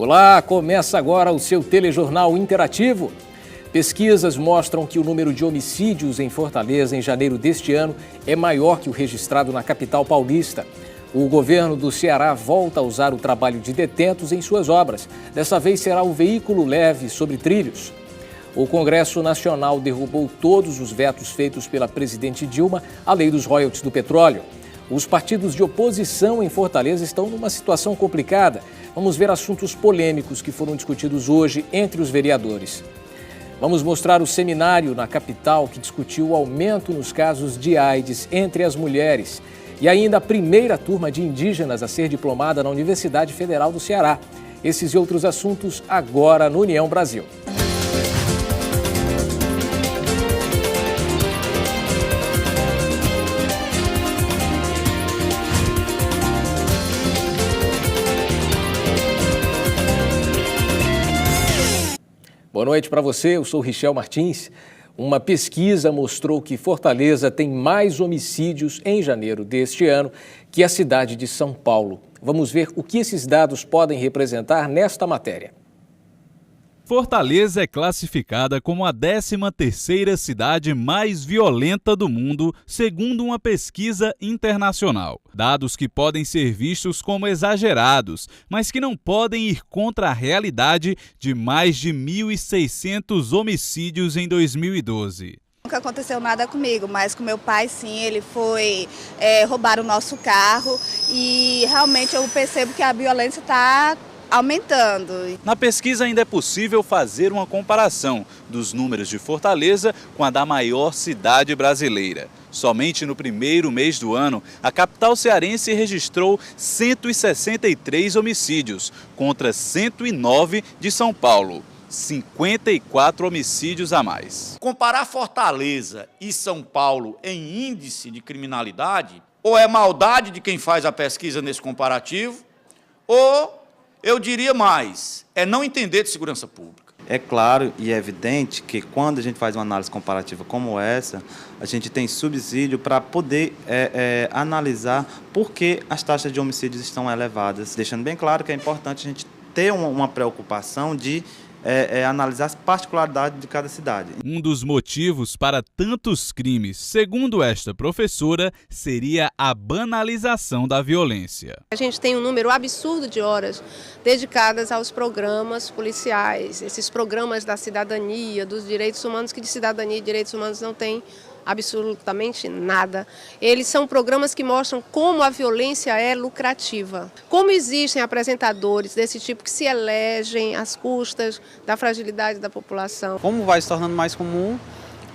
Olá, começa agora o seu telejornal interativo. Pesquisas mostram que o número de homicídios em Fortaleza em janeiro deste ano é maior que o registrado na capital paulista. O governo do Ceará volta a usar o trabalho de detentos em suas obras. Dessa vez será o veículo leve sobre trilhos. O Congresso Nacional derrubou todos os vetos feitos pela presidente Dilma à lei dos royalties do petróleo. Os partidos de oposição em Fortaleza estão numa situação complicada. Vamos ver assuntos polêmicos que foram discutidos hoje entre os vereadores. Vamos mostrar o seminário na capital que discutiu o aumento nos casos de AIDS entre as mulheres. E ainda a primeira turma de indígenas a ser diplomada na Universidade Federal do Ceará. Esses e outros assuntos agora no União Brasil. Boa noite para você, eu sou Richel Martins. Uma pesquisa mostrou que Fortaleza tem mais homicídios em janeiro deste ano que a cidade de São Paulo. Vamos ver o que esses dados podem representar nesta matéria. Fortaleza é classificada como a 13ª cidade mais violenta do mundo, segundo uma pesquisa internacional. Dados que podem ser vistos como exagerados, mas que não podem ir contra a realidade de mais de 1.600 homicídios em 2012. Nunca aconteceu nada comigo, mas com meu pai sim, ele foi roubar o nosso carro e realmente eu percebo que a violência está aumentando. Na pesquisa ainda é possível fazer uma comparação dos números de Fortaleza com a da maior cidade brasileira. Somente no primeiro mês do ano, a capital cearense registrou 163 homicídios, contra 109 de São Paulo. 54 homicídios a mais. Comparar Fortaleza e São Paulo em índice de criminalidade, ou é maldade de quem faz a pesquisa nesse comparativo, ou, eu diria mais, é não entender de segurança pública. É claro e é evidente que quando a gente faz uma análise comparativa como essa, a gente tem subsídio para poder analisar por que as taxas de homicídios estão elevadas, deixando bem claro que é importante a gente ter uma preocupação de analisar as particularidades de cada cidade. Um dos motivos para tantos crimes, segundo esta professora, seria a banalização da violência. A gente tem um número absurdo de horas dedicadas aos programas policiais, esses programas da cidadania, dos direitos humanos, que de cidadania e direitos humanos não tem absolutamente nada. Eles são programas que mostram como a violência é lucrativa. Como existem apresentadores desse tipo que se elegem às custas da fragilidade da população. Como vai se tornando mais comum,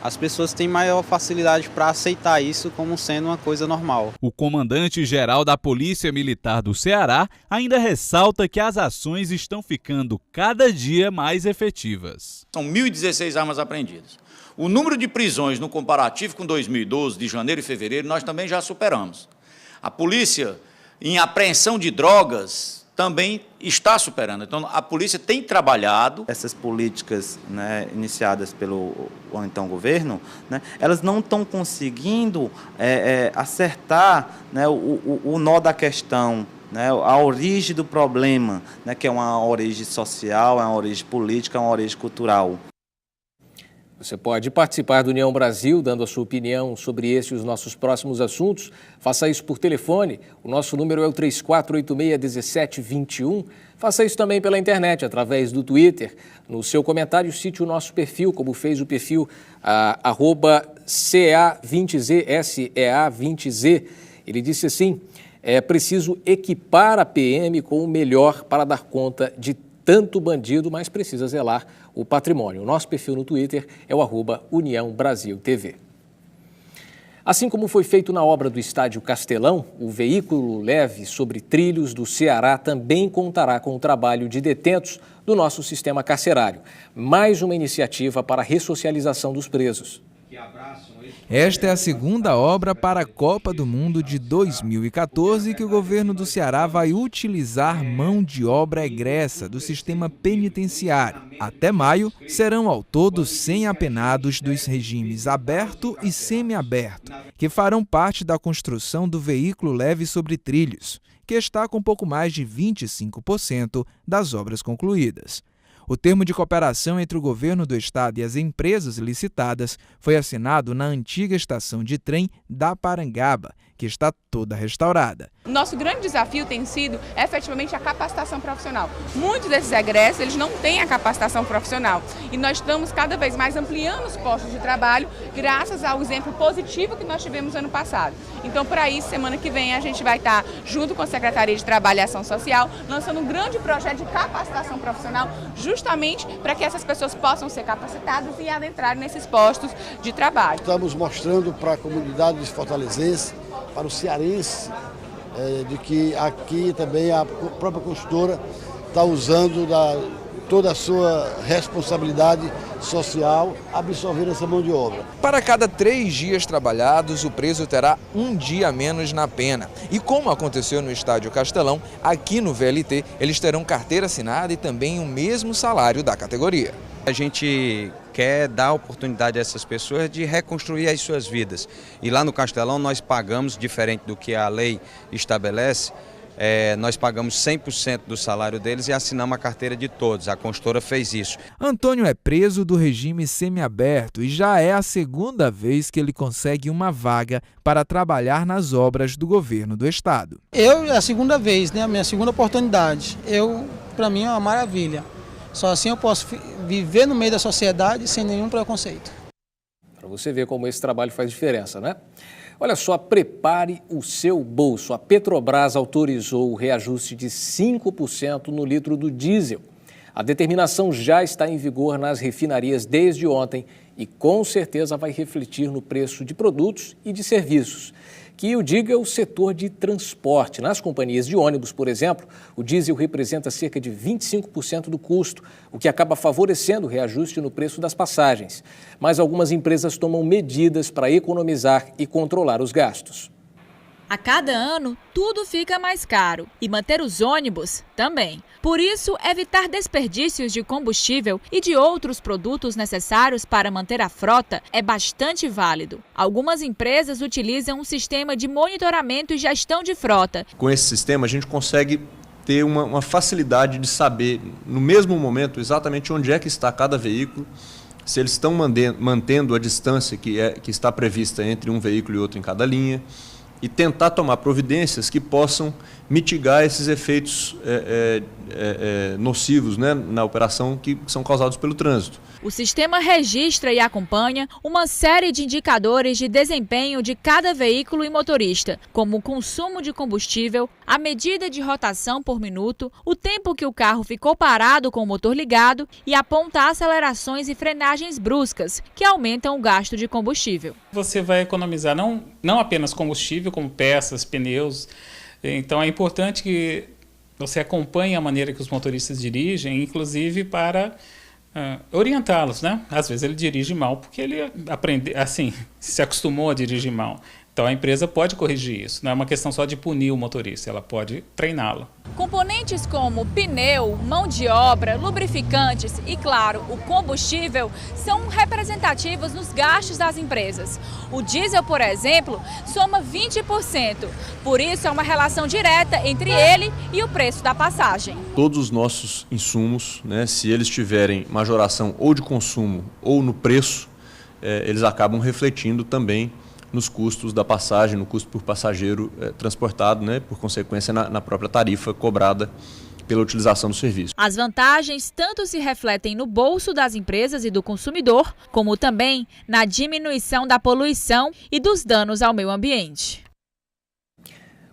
as pessoas têm maior facilidade para aceitar isso como sendo uma coisa normal. O comandante-geral da Polícia Militar do Ceará ainda ressalta que as ações estão ficando cada dia mais efetivas. São 1.016 armas apreendidas. O número de prisões no comparativo com 2012, de janeiro e fevereiro, nós também já superamos. A polícia, em apreensão de drogas, também está superando. Então, a polícia tem trabalhado. Essas políticas, né, iniciadas pelo então governo, né, elas não estão conseguindo acertar, né, o nó da questão, né, a origem do problema, né, que é uma origem social, é uma origem política, é uma origem cultural. Você pode participar do União Brasil, dando a sua opinião sobre esse e os nossos próximos assuntos. Faça isso por telefone. O nosso número é o 3486-1721. Faça isso também pela internet, através do Twitter. No seu comentário, cite o nosso perfil, como fez o perfil @CEA20Z, SEA20Z. Ele disse assim: é preciso equipar a PM com o melhor para dar conta de tanto bandido, mas precisa zelar o patrimônio. O nosso perfil no Twitter é o @União Brasil TV. Assim como foi feito na obra do Estádio Castelão, o veículo leve sobre trilhos do Ceará também contará com o trabalho de detentos do nosso sistema carcerário. Mais uma iniciativa para a ressocialização dos presos. Esta é a segunda obra para a Copa do Mundo de 2014 que o governo do Ceará vai utilizar mão de obra egressa do sistema penitenciário. Até maio, serão ao todo 100 apenados dos regimes aberto e semiaberto, que farão parte da construção do veículo leve sobre trilhos, que está com pouco mais de 25% das obras concluídas. O termo de cooperação entre o governo do estado e as empresas licitadas foi assinado na antiga estação de trem da Parangaba, que está toda restaurada. Nosso grande desafio tem sido efetivamente a capacitação profissional. Muitos desses egressos, eles não têm a capacitação profissional e nós estamos cada vez mais ampliando os postos de trabalho graças ao exemplo positivo que nós tivemos ano passado. Então, para isso, semana que vem a gente vai estar junto com a Secretaria de Trabalho e Ação Social lançando um grande projeto de capacitação profissional justamente para que essas pessoas possam ser capacitadas e adentrarem nesses postos de trabalho. Estamos mostrando para a comunidade fortalezense, para o cearense, de que aqui também a própria construtora está usando toda a sua responsabilidade social absorver essa mão de obra. Para cada 3 dias trabalhados, o preso terá 1 dia a menos na pena. E como aconteceu no Estádio Castelão, aqui no VLT eles terão carteira assinada e também o mesmo salário da categoria. A gente quer dar oportunidade a essas pessoas de reconstruir as suas vidas. E lá no Castelão nós pagamos, diferente do que a lei estabelece, nós pagamos 100% do salário deles e assinamos a carteira de todos. A consultora fez isso. Antônio é preso do regime semiaberto e já é a 2ª vez que ele consegue uma vaga para trabalhar nas obras do governo do estado. É a 2ª vez, né? A minha 2ª oportunidade. Para mim é uma maravilha. Só assim eu posso viver no meio da sociedade sem nenhum preconceito. Para você ver como esse trabalho faz diferença, né? Olha só, prepare o seu bolso. A Petrobras autorizou o reajuste de 5% no litro do diesel. A determinação já está em vigor nas refinarias desde ontem e com certeza vai refletir no preço de produtos e de serviços. Que o diga o setor de transporte. Nas companhias de ônibus, por exemplo, o diesel representa cerca de 25% do custo, o que acaba favorecendo o reajuste no preço das passagens. Mas algumas empresas tomam medidas para economizar e controlar os gastos. A cada ano, tudo fica mais caro e manter os ônibus também. Por isso, evitar desperdícios de combustível e de outros produtos necessários para manter a frota é bastante válido. Algumas empresas utilizam um sistema de monitoramento e gestão de frota. Com esse sistema, a gente consegue ter uma facilidade de saber, no mesmo momento, exatamente onde é que está cada veículo, se eles estão mantendo a distância que está prevista entre um veículo e outro em cada linha, e tentar tomar providências que possam mitigar esses efeitos nocivos, né, na operação que são causados pelo trânsito. O sistema registra e acompanha uma série de indicadores de desempenho de cada veículo e motorista, como o consumo de combustível, a medida de rotação por minuto, o tempo que o carro ficou parado com o motor ligado e aponta acelerações e frenagens bruscas, que aumentam o gasto de combustível. Você vai economizar não apenas combustível, como peças, pneus. Então é importante que você acompanhe a maneira que os motoristas dirigem, inclusive para orientá-los, né? Às vezes ele dirige mal porque ele se acostumou a dirigir mal. Então a empresa pode corrigir isso. Não é uma questão só de punir o motorista, ela pode treiná-lo. Componentes como pneu, mão de obra, lubrificantes e, claro, o combustível são representativos nos gastos das empresas. O diesel, por exemplo, soma 20%. Por isso, é uma relação direta entre ele e o preço da passagem. Todos os nossos insumos, né, se eles tiverem majoração ou de consumo ou no preço, eles acabam refletindo também nos custos da passagem, no custo por passageiro transportado, né, por consequência na própria tarifa cobrada pela utilização do serviço. As vantagens tanto se refletem no bolso das empresas e do consumidor, como também na diminuição da poluição e dos danos ao meio ambiente.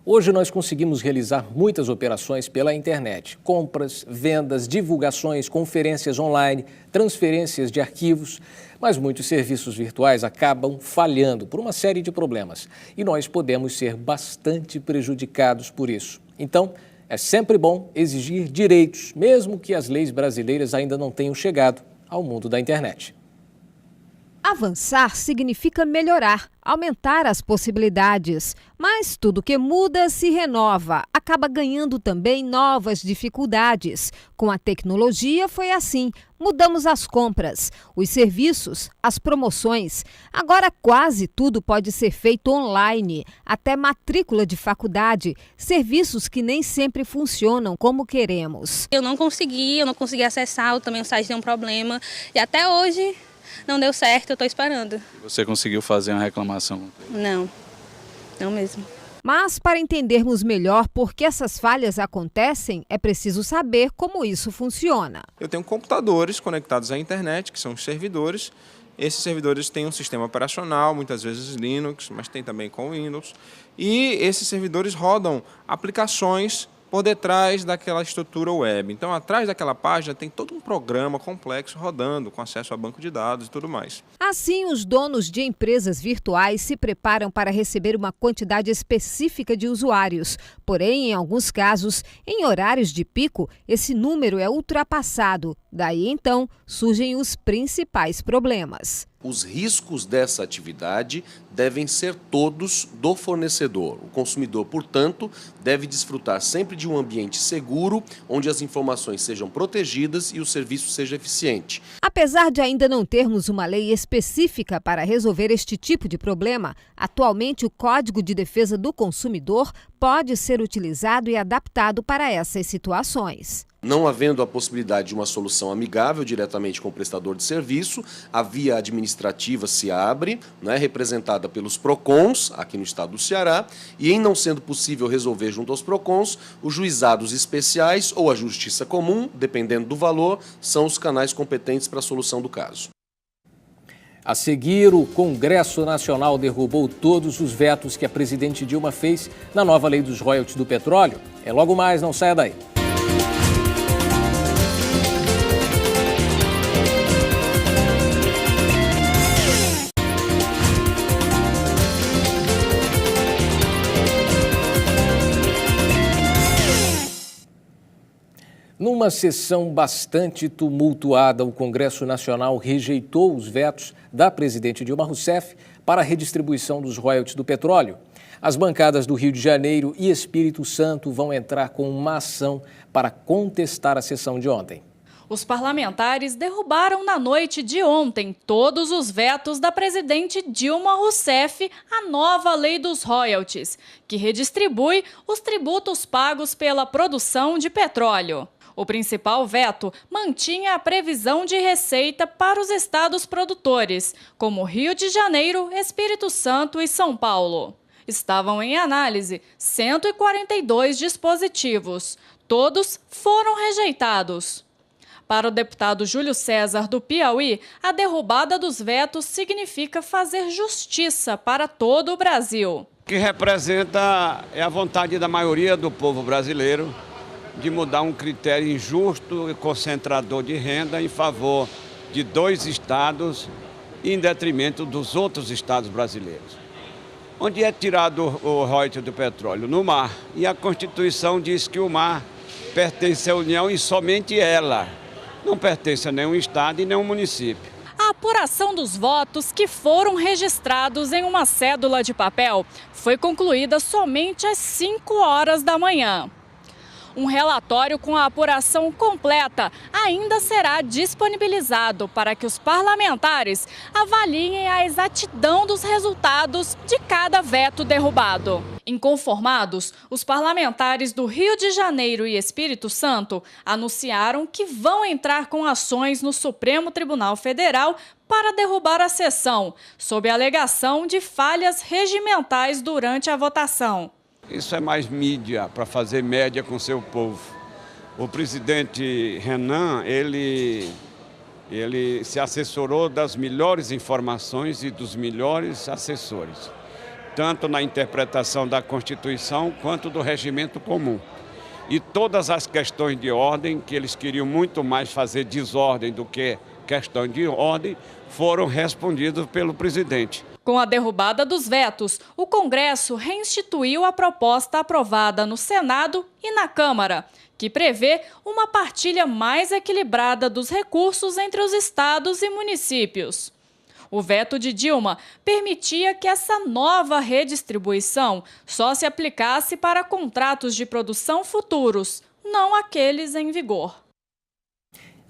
Hoje nós conseguimos realizar muitas operações pela internet. Compras, vendas, divulgações, conferências online, transferências de arquivos. Mas muitos serviços virtuais acabam falhando por uma série de problemas. E nós podemos ser bastante prejudicados por isso. Então, é sempre bom exigir direitos, mesmo que as leis brasileiras ainda não tenham chegado ao mundo da internet. Avançar significa melhorar, aumentar as possibilidades. Mas tudo que muda se renova, acaba ganhando também novas dificuldades. Com a tecnologia foi assim. Mudamos as compras, os serviços, as promoções. Agora quase tudo pode ser feito online, até matrícula de faculdade, serviços que nem sempre funcionam como queremos. Eu não consegui acessar, também o site deu um problema e até hoje não deu certo, eu estou esperando. Você conseguiu fazer uma reclamação? Não mesmo. Mas para entendermos melhor por que essas falhas acontecem, é preciso saber como isso funciona. Eu tenho computadores conectados à internet, que são os servidores. Esses servidores têm um sistema operacional, muitas vezes Linux, mas tem também com Windows. E esses servidores rodam aplicações por detrás daquela estrutura web. Então, atrás daquela página tem todo um programa complexo rodando, com acesso a banco de dados e tudo mais. Assim, os donos de empresas virtuais se preparam para receber uma quantidade específica de usuários. Porém, em alguns casos, em horários de pico, esse número é ultrapassado. Daí, então, surgem os principais problemas. Os riscos dessa atividade devem ser todos do fornecedor. O consumidor, portanto, deve desfrutar sempre de um ambiente seguro, onde as informações sejam protegidas e o serviço seja eficiente. Apesar de ainda não termos uma lei específica para resolver este tipo de problema, atualmente o Código de Defesa do Consumidor pode ser utilizado e adaptado para essas situações. Não havendo a possibilidade de uma solução amigável diretamente com o prestador de serviço, a via administrativa se abre, representada pelos PROCONs, aqui no estado do Ceará, e em não sendo possível resolver junto aos PROCONs, os juizados especiais ou a justiça comum, dependendo do valor, são os canais competentes para a solução do caso. A seguir, o Congresso Nacional derrubou todos os vetos que a presidente Dilma fez na nova lei dos royalties do petróleo. É logo mais, não saia daí. Numa sessão bastante tumultuada, o Congresso Nacional rejeitou os vetos da presidente Dilma Rousseff para a redistribuição dos royalties do petróleo. As bancadas do Rio de Janeiro e Espírito Santo vão entrar com uma ação para contestar a sessão de ontem. Os parlamentares derrubaram na noite de ontem todos os vetos da presidente Dilma Rousseff à nova lei dos royalties, que redistribui os tributos pagos pela produção de petróleo. O principal veto mantinha a previsão de receita para os estados produtores, como Rio de Janeiro, Espírito Santo e São Paulo. Estavam em análise 142 dispositivos. Todos foram rejeitados. Para o deputado Júlio César, do Piauí, a derrubada dos vetos significa fazer justiça para todo o Brasil. O que representa é a vontade da maioria do povo brasileiro de mudar um critério injusto e concentrador de renda em favor de 2 estados em detrimento dos outros estados brasileiros. Onde é tirado o royalties do petróleo? No mar. E a Constituição diz que o mar pertence à União e somente ela. Não pertence a nenhum estado e nenhum município. A apuração dos votos que foram registrados em uma cédula de papel foi concluída somente às 5 horas da manhã. Um relatório com a apuração completa ainda será disponibilizado para que os parlamentares avaliem a exatidão dos resultados de cada veto derrubado. Inconformados, os parlamentares do Rio de Janeiro e Espírito Santo anunciaram que vão entrar com ações no Supremo Tribunal Federal para derrubar a sessão, sob a alegação de falhas regimentais durante a votação. Isso é mais mídia, para fazer média com seu povo. O presidente Renan, ele se assessorou das melhores informações e dos melhores assessores, tanto na interpretação da Constituição quanto do regimento comum. E todas as questões de ordem, que eles queriam muito mais fazer desordem do que questão de ordem, foram respondidas pelo presidente. Com a derrubada dos vetos, o Congresso reinstituiu a proposta aprovada no Senado e na Câmara, que prevê uma partilha mais equilibrada dos recursos entre os estados e municípios. O veto de Dilma permitia que essa nova redistribuição só se aplicasse para contratos de produção futuros, não aqueles em vigor.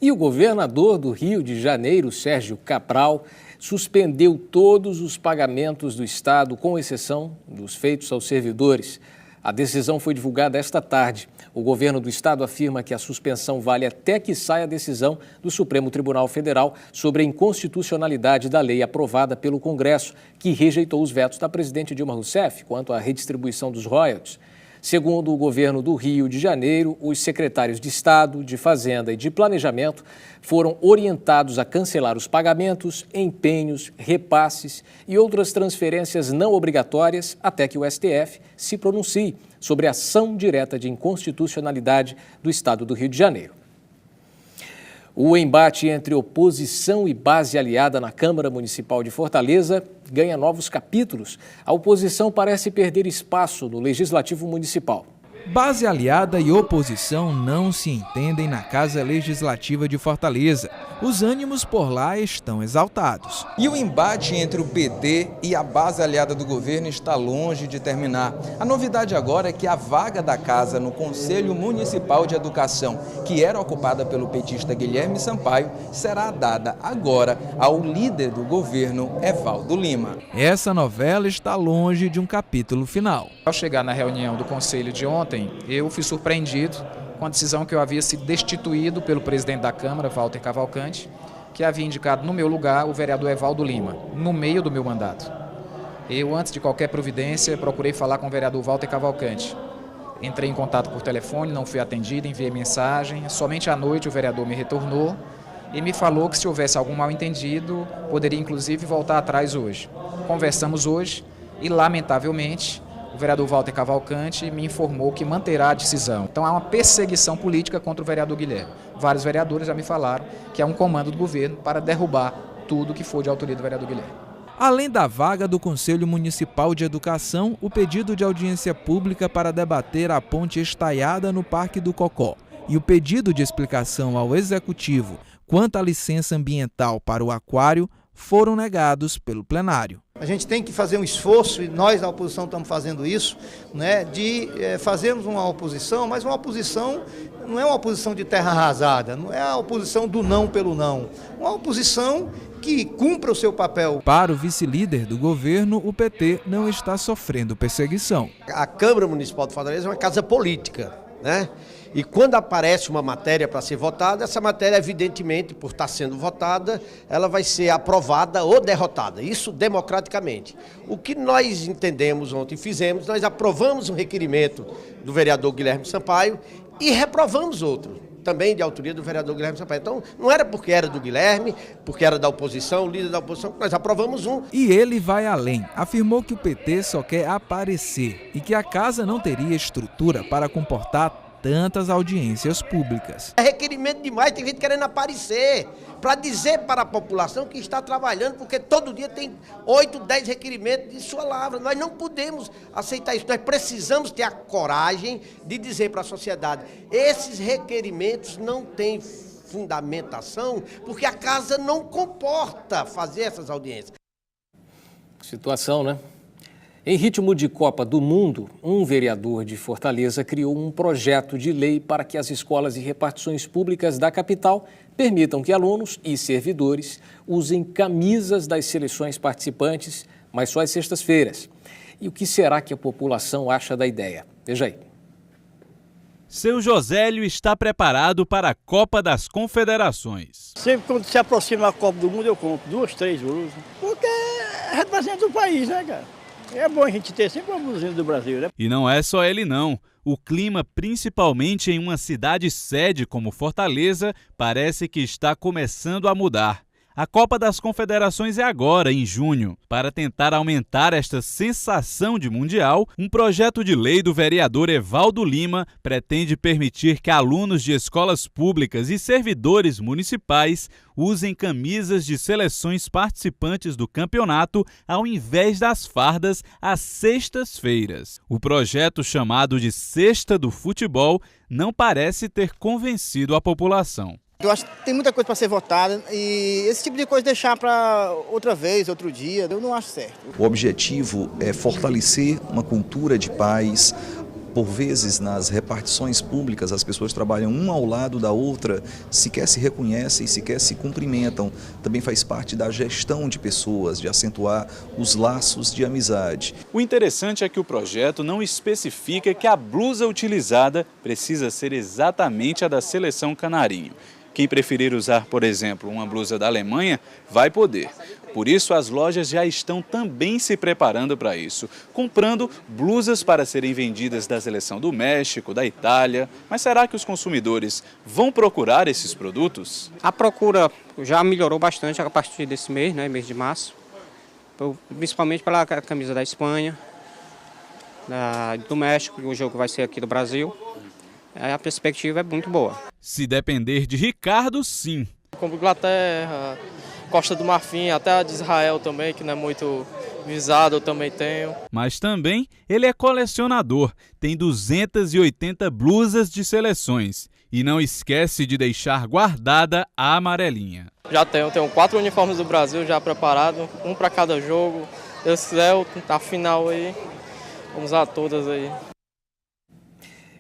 E o governador do Rio de Janeiro, Sérgio Cabral, suspendeu todos os pagamentos do Estado, com exceção dos feitos aos servidores. A decisão foi divulgada esta tarde. O governo do Estado afirma que a suspensão vale até que saia a decisão do Supremo Tribunal Federal sobre a inconstitucionalidade da lei aprovada pelo Congresso, que rejeitou os vetos da presidente Dilma Rousseff quanto à redistribuição dos royalties. Segundo o governo do Rio de Janeiro, os secretários de Estado, de Fazenda e de Planejamento foram orientados a cancelar os pagamentos, empenhos, repasses e outras transferências não obrigatórias até que o STF se pronuncie sobre a ação direta de inconstitucionalidade do Estado do Rio de Janeiro. O embate entre oposição e base aliada na Câmara Municipal de Fortaleza ganha novos capítulos. A oposição parece perder espaço no Legislativo Municipal. Base aliada e oposição não se entendem na Casa Legislativa de Fortaleza. Os ânimos por lá estão exaltados. E o embate entre o PT e a base aliada do governo está longe de terminar. A novidade agora é que a vaga da casa no Conselho Municipal de Educação, que era ocupada pelo petista Guilherme Sampaio, será dada agora ao líder do governo, Evaldo Lima. Essa novela está longe de um capítulo final. Ao chegar na reunião do Conselho de ontem, eu fui surpreendido com a decisão que eu havia sido destituído pelo presidente da Câmara, Walter Cavalcante, que havia indicado no meu lugar o vereador Evaldo Lima, no meio do meu mandato. Eu, antes de qualquer providência, procurei falar com o vereador Walter Cavalcante. Entrei em contato por telefone, não fui atendido, enviei mensagem. Somente à noite o vereador me retornou e me falou que se houvesse algum mal-entendido, poderia inclusive voltar atrás hoje. Conversamos hoje e, lamentavelmente, o vereador Walter Cavalcante me informou que manterá a decisão. Então há uma perseguição política contra o vereador Guilherme. Vários vereadores já me falaram que é um comando do governo para derrubar tudo que for de autoria do vereador Guilherme. Além da vaga do Conselho Municipal de Educação, o pedido de audiência pública para debater a ponte estaiada no Parque do Cocó e o pedido de explicação ao Executivo quanto à licença ambiental para o aquário foram negados pelo plenário. A gente tem que fazer um esforço, e nós da oposição estamos fazendo isso, né, de fazermos uma oposição, mas uma oposição não é uma oposição de terra arrasada, não é a oposição do não pelo não, uma oposição que cumpra o seu papel. Para o vice-líder do governo, o PT não está sofrendo perseguição. A Câmara Municipal de Fortaleza é uma casa política, né? E quando aparece uma matéria para ser votada, essa matéria, evidentemente, por estar sendo votada, ela vai ser aprovada ou derrotada, isso democraticamente. O que nós entendemos ontem, fizemos, nós aprovamos um requerimento do vereador Guilherme Sampaio e reprovamos outro, também de autoria do vereador Guilherme Sampaio. Então, não era porque era do Guilherme, porque era da oposição, o líder da oposição, que nós aprovamos um. E ele vai além, afirmou que o PT só quer aparecer e que a casa não teria estrutura para comportar tantas audiências públicas. É requerimento demais, tem gente querendo aparecer, para dizer para a população que está trabalhando, porque todo dia tem 8, 10 requerimentos de sua lavra. Nós não podemos aceitar isso, nós precisamos ter a coragem de dizer para a sociedade, esses requerimentos não têm fundamentação, porque a casa não comporta fazer essas audiências. Situação, né? Em ritmo de Copa do Mundo, um vereador de Fortaleza criou um projeto de lei para que as escolas e repartições públicas da capital permitam que alunos e servidores usem camisas das seleções participantes, mas só às sextas-feiras. E o que será que a população acha da ideia? Veja aí. Seu Josélio está preparado para a Copa das Confederações. Sempre quando se aproxima a Copa do Mundo eu compro 2, 3 blusas, porque representa o país, né, cara? É bom a gente ter sempre uma blusinha do Brasil, né? E não é só ele não. O clima, principalmente em uma cidade sede como Fortaleza, parece que está começando a mudar. A Copa das Confederações é agora, em junho. Para tentar aumentar esta sensação de mundial, um projeto de lei do vereador Evaldo Lima pretende permitir que alunos de escolas públicas e servidores municipais usem camisas de seleções participantes do campeonato ao invés das fardas às sextas-feiras. O projeto, chamado de Sexta do Futebol, não parece ter convencido a população. Eu acho que tem muita coisa para ser votada e esse tipo de coisa deixar para outra vez, outro dia, eu não acho certo. O objetivo é fortalecer uma cultura de paz. Por vezes, nas repartições públicas, as pessoas trabalham uma ao lado da outra, sequer se reconhecem, sequer se cumprimentam. Também faz parte da gestão de pessoas, de acentuar os laços de amizade. O interessante é que o projeto não especifica que a blusa utilizada precisa ser exatamente a da seleção canarinho. Quem preferir usar, por exemplo, uma blusa da Alemanha, vai poder. Por isso, as lojas já estão também se preparando para isso, comprando blusas para serem vendidas da seleção do México, da Itália. Mas será que os consumidores vão procurar esses produtos? A procura já melhorou bastante a partir desse mês, mês de março, principalmente pela camisa da Espanha, do México, e o jogo vai ser aqui do Brasil. A perspectiva é muito boa. Se depender de Ricardo, sim. Como Inglaterra, Costa do Marfim, até a de Israel também, que não é muito visada, eu também tenho. Mas também ele é colecionador, tem 280 blusas de seleções e não esquece de deixar guardada a amarelinha. Já tenho 4 uniformes do Brasil já preparado, um para cada jogo. Se quiser, a final aí, vamos usar todas aí.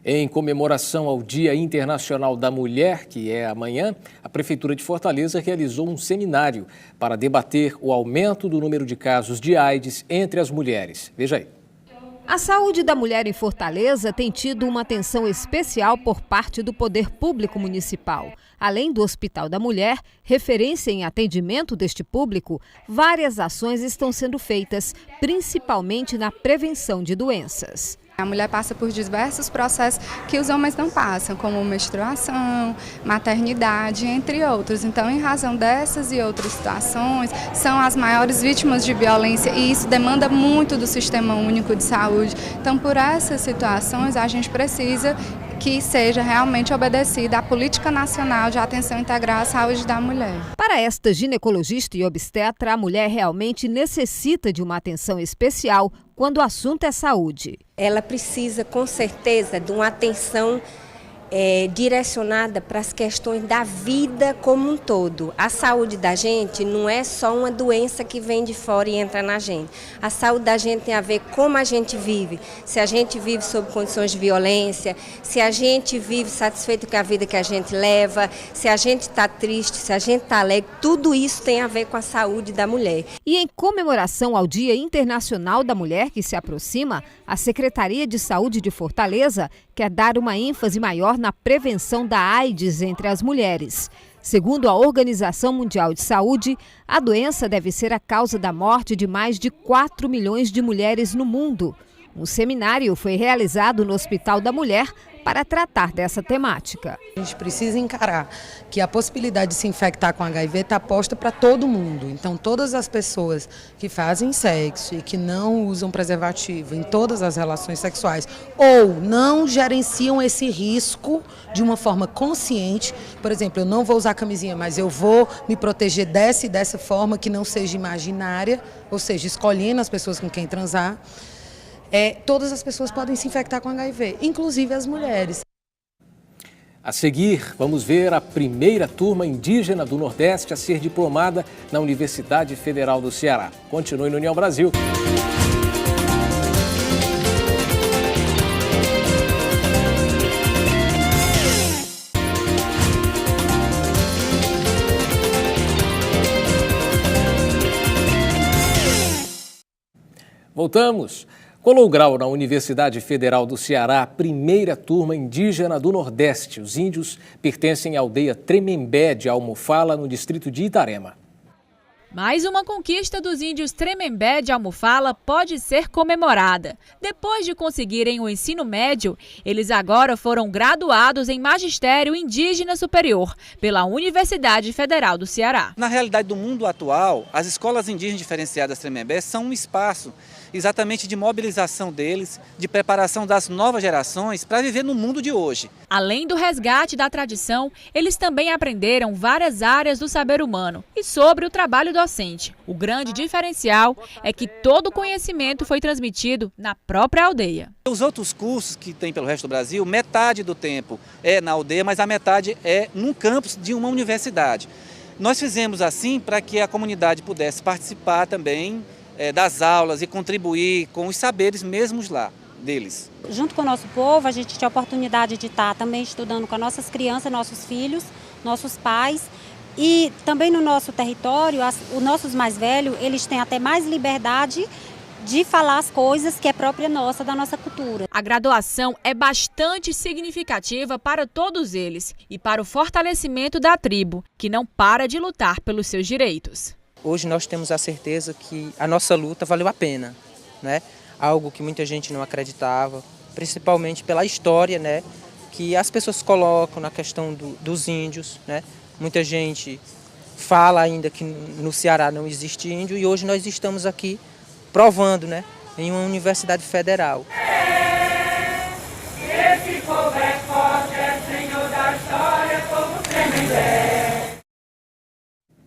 Em comemoração ao Dia Internacional da Mulher, que é amanhã, a Prefeitura de Fortaleza realizou um seminário para debater o aumento do número de casos de AIDS entre as mulheres. Veja aí. A saúde da mulher em Fortaleza tem tido uma atenção especial por parte do Poder Público Municipal. Além do Hospital da Mulher, referência em atendimento deste público, várias ações estão sendo feitas, principalmente na prevenção de doenças. A mulher passa por diversos processos que os homens não passam, como menstruação, maternidade, entre outros. Então, em razão dessas e outras situações, são as maiores vítimas de violência e isso demanda muito do Sistema Único de Saúde. Então, por essas situações, a gente precisa que seja realmente obedecida a Política Nacional de Atenção Integral à Saúde da Mulher. Para esta ginecologista e obstetra, a mulher realmente necessita de uma atenção especial quando o assunto é saúde. Ela precisa, com certeza, de uma atenção direcionada para as questões da vida como um todo. A saúde da gente não é só uma doença que vem de fora e entra na gente. A saúde da gente tem a ver com como a gente vive. Se a gente vive sob condições de violência, se a gente vive satisfeito com a vida que a gente leva, se a gente está triste, se a gente está alegre, tudo isso tem a ver com a saúde da mulher. E em comemoração ao Dia Internacional da Mulher, que se aproxima, a Secretaria de Saúde de Fortaleza quer dar uma ênfase maior na prevenção da AIDS entre as mulheres. Segundo a Organização Mundial de Saúde, a doença deve ser a causa da morte de mais de 4 milhões de mulheres no mundo. Um seminário foi realizado no Hospital da Mulher para tratar dessa temática. A gente precisa encarar que a possibilidade de se infectar com HIV está posta para todo mundo. Então, todas as pessoas que fazem sexo e que não usam preservativo em todas as relações sexuais ou não gerenciam esse risco de uma forma consciente, por exemplo, eu não vou usar camisinha, mas eu vou me proteger dessa e dessa forma que não seja imaginária, ou seja, escolhendo as pessoas com quem transar. Todas as pessoas podem se infectar com HIV, inclusive as mulheres. A seguir, vamos ver a primeira turma indígena do Nordeste a ser diplomada na Universidade Federal do Ceará. Continue no União Brasil. Voltamos. Colou grau na Universidade Federal do Ceará a primeira turma indígena do Nordeste. Os índios pertencem à aldeia Tremembé de Almofala, no distrito de Itarema. Mais uma conquista dos índios Tremembé de Almofala pode ser comemorada. Depois de conseguirem o ensino médio, eles agora foram graduados em Magistério Indígena Superior pela Universidade Federal do Ceará. Na realidade do mundo atual, as escolas indígenas diferenciadas Tremembé são um espaço exatamente de mobilização deles, de preparação das novas gerações para viver no mundo de hoje. Além do resgate da tradição, eles também aprenderam várias áreas do saber humano e sobre o trabalho docente. O grande diferencial é que todo o conhecimento foi transmitido na própria aldeia. Os outros cursos que tem pelo resto do Brasil, metade do tempo é na aldeia, mas a metade é num campus de uma universidade. Nós fizemos assim para que a comunidade pudesse participar também das aulas e contribuir com os saberes mesmos lá deles. Junto com o nosso povo, a gente tinha a oportunidade de estar também estudando com as nossas crianças, nossos filhos, nossos pais. E também no nosso território, os nossos mais velhos, eles têm até mais liberdade de falar as coisas que é própria nossa, da nossa cultura. A graduação é bastante significativa para todos eles e para o fortalecimento da tribo, que não para de lutar pelos seus direitos. Hoje nós temos a certeza que a nossa luta valeu a pena, né? Algo que muita gente não acreditava, principalmente pela história, né? Que as pessoas colocam na questão dos índios, né? Muita gente fala ainda que no Ceará não existe índio e hoje nós estamos aqui provando, né? Em uma universidade federal. Esse povo é forte, é senhor da história, como semente.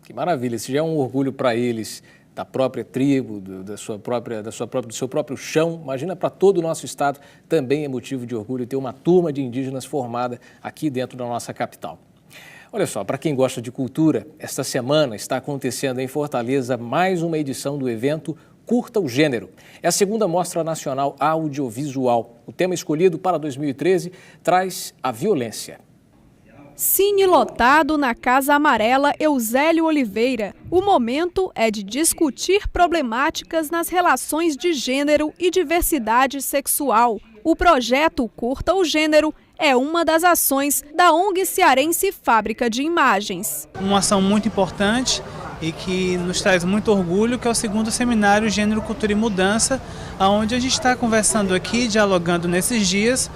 Que maravilha, esse já é um orgulho para eles, da própria tribo, do seu próprio chão. Imagina para todo o nosso estado, também é motivo de orgulho ter uma turma de indígenas formada aqui dentro da nossa capital. Olha só, para quem gosta de cultura, esta semana está acontecendo em Fortaleza mais uma edição do evento Curta o Gênero. É a segunda Mostra Nacional Audiovisual. O tema escolhido para 2013 traz a violência. Cine lotado na Casa Amarela Eusélio Oliveira. O momento é de discutir problemáticas nas relações de gênero e diversidade sexual. O projeto Curta o Gênero é uma das ações da ONG cearense Fábrica de Imagens. Uma ação muito importante e que nos traz muito orgulho, que é o segundo seminário Gênero, Cultura e Mudança, onde a gente está conversando aqui, dialogando nesses dias,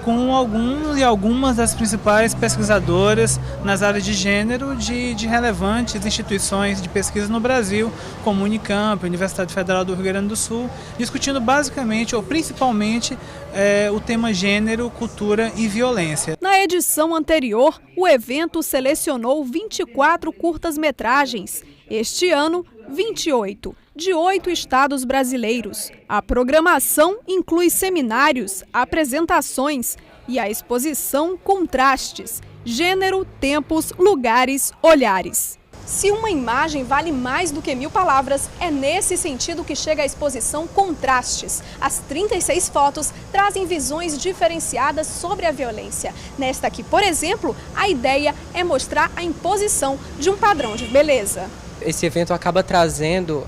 com alguns e algumas das principais pesquisadoras nas áreas de gênero de relevantes instituições de pesquisa no Brasil, como Unicamp, Universidade Federal do Rio Grande do Sul, discutindo basicamente ou principalmente o tema gênero, cultura e violência. Na edição anterior, o evento selecionou 24 curtas-metragens. Este ano, 28, de 8 estados brasileiros. A programação inclui seminários, apresentações e a exposição Contrastes, Gênero, Tempos, Lugares, Olhares. Se uma imagem vale mais do que 1000 palavras, é nesse sentido que chega a exposição Contrastes. As 36 fotos trazem visões diferenciadas sobre a violência. Nesta aqui, por exemplo, a ideia é mostrar a imposição de um padrão de beleza. Esse evento acaba trazendo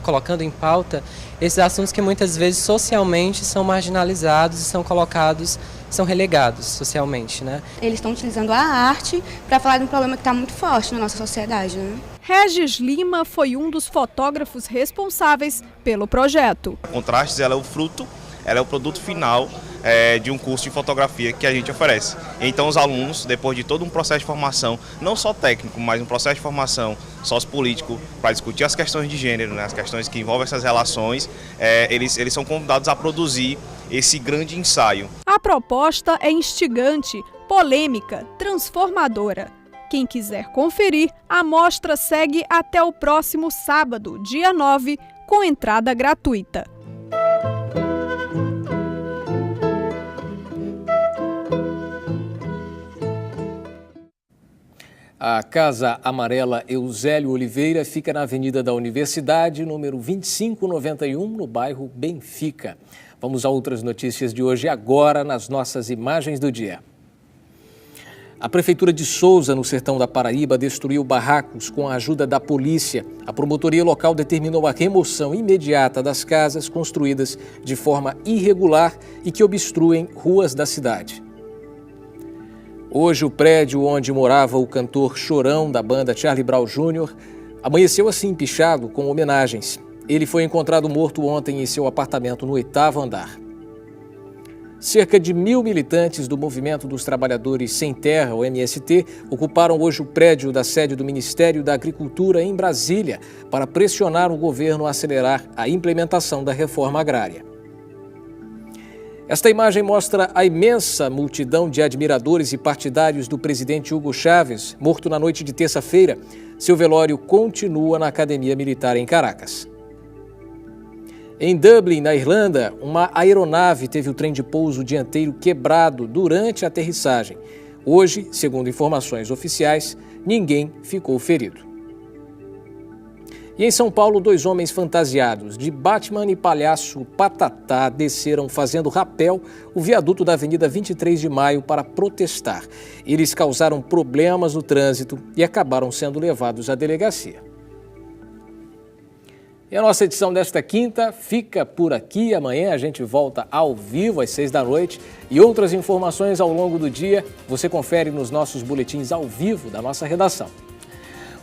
colocando em pauta esses assuntos que muitas vezes socialmente são marginalizados e são relegados socialmente, né? Eles estão utilizando a arte para falar de um problema que está muito forte na nossa sociedade, né? Regis Lima foi um dos fotógrafos responsáveis pelo projeto. Contrastes, ela é o fruto, ela é o produto final de um curso de fotografia que a gente oferece. Então os alunos, depois de todo um processo de formação, não só técnico, mas um processo de formação sociopolítico para discutir as questões de gênero, né, as questões que envolvem essas relações, eles são convidados a produzir esse grande ensaio. A proposta é instigante, polêmica, transformadora. Quem quiser conferir, a mostra segue até o próximo sábado, dia 9, com entrada gratuita. A Casa Amarela Eusélio Oliveira fica na Avenida da Universidade, número 2591, no bairro Benfica. Vamos a outras notícias de hoje agora nas nossas imagens do dia. A Prefeitura de Sousa, no sertão da Paraíba, destruiu barracos com a ajuda da polícia. A promotoria local determinou a remoção imediata das casas construídas de forma irregular e que obstruem ruas da cidade. Hoje, o prédio onde morava o cantor Chorão, da banda Charlie Brown Jr., amanheceu assim pichado com homenagens. Ele foi encontrado morto ontem em seu apartamento no 8º andar. Cerca de 1.000 militantes do Movimento dos Trabalhadores Sem Terra, o MST, ocuparam hoje o prédio da sede do Ministério da Agricultura em Brasília para pressionar o governo a acelerar a implementação da reforma agrária. Esta imagem mostra a imensa multidão de admiradores e partidários do presidente Hugo Chávez, morto na noite de terça-feira. Seu velório continua na Academia Militar em Caracas. Em Dublin, na Irlanda, uma aeronave teve o trem de pouso dianteiro quebrado durante a aterrissagem. Hoje, segundo informações oficiais, ninguém ficou ferido. E em São Paulo, 2 homens fantasiados de Batman e palhaço Patatá desceram fazendo rapel o viaduto da Avenida 23 de Maio para protestar. Eles causaram problemas no trânsito e acabaram sendo levados à delegacia. E a nossa edição desta quinta fica por aqui. Amanhã a gente volta ao vivo às 6 da noite. E outras informações ao longo do dia você confere nos nossos boletins ao vivo da nossa redação.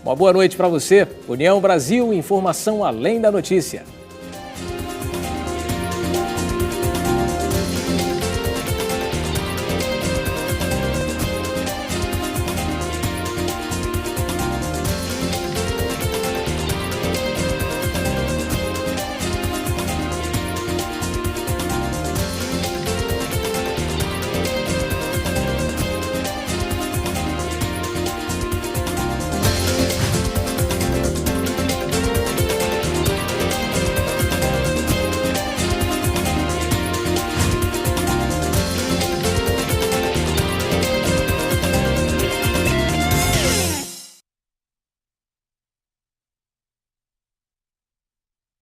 Uma boa noite para você. União Brasil, informação além da notícia.